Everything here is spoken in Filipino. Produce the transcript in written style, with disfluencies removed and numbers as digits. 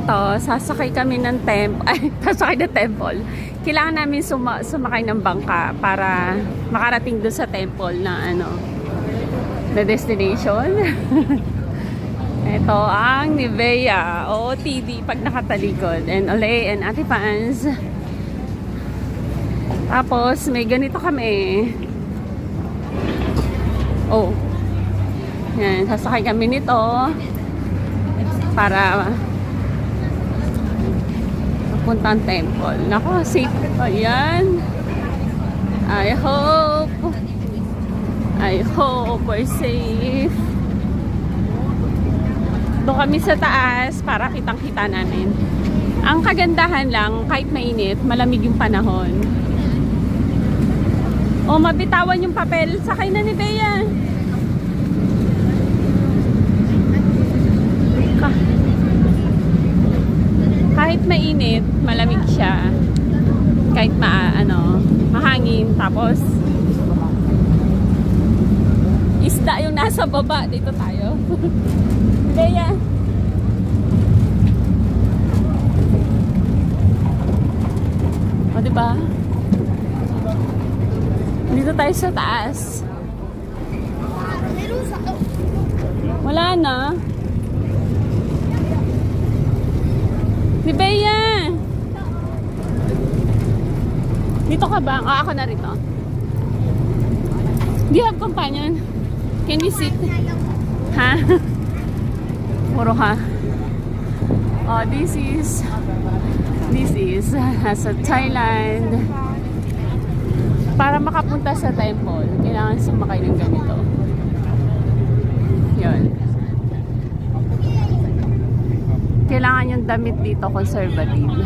Eto, sasakay kami ng sasakay ng temple. Kailangan namin sumakay ng bangka para makarating doon sa temple na na destination. Ito ang Nivea OOTD pag nakatalikod. And Olay and Ate Pans. Tapos may ganito kami. Oh. Yan, sasakay kami nito para puntang temple. Nako, safe. Ayan. I hope we're safe. Doon kami sa taas para kitang-kita namin. Ang kagandahan lang, kahit mainit, malamig yung panahon. O, mabitawan yung papel. Sakay na ni Bea. Kahit mainit, malamig siya. Kahit mahangin. Tapos, isda yung nasa baba. Dito tayo. Bea. O, diba? Dito tayo sa taas. Wala na. Si Bea! Dito ka ba? Ako na rito. Do you have companion? Can you sit? Ha? Puro ka. Oh, this is sa Thailand. Para makapunta sa temple, kailangan sumakay ng ganito. Yun. Kailangan yung damit dito conservative.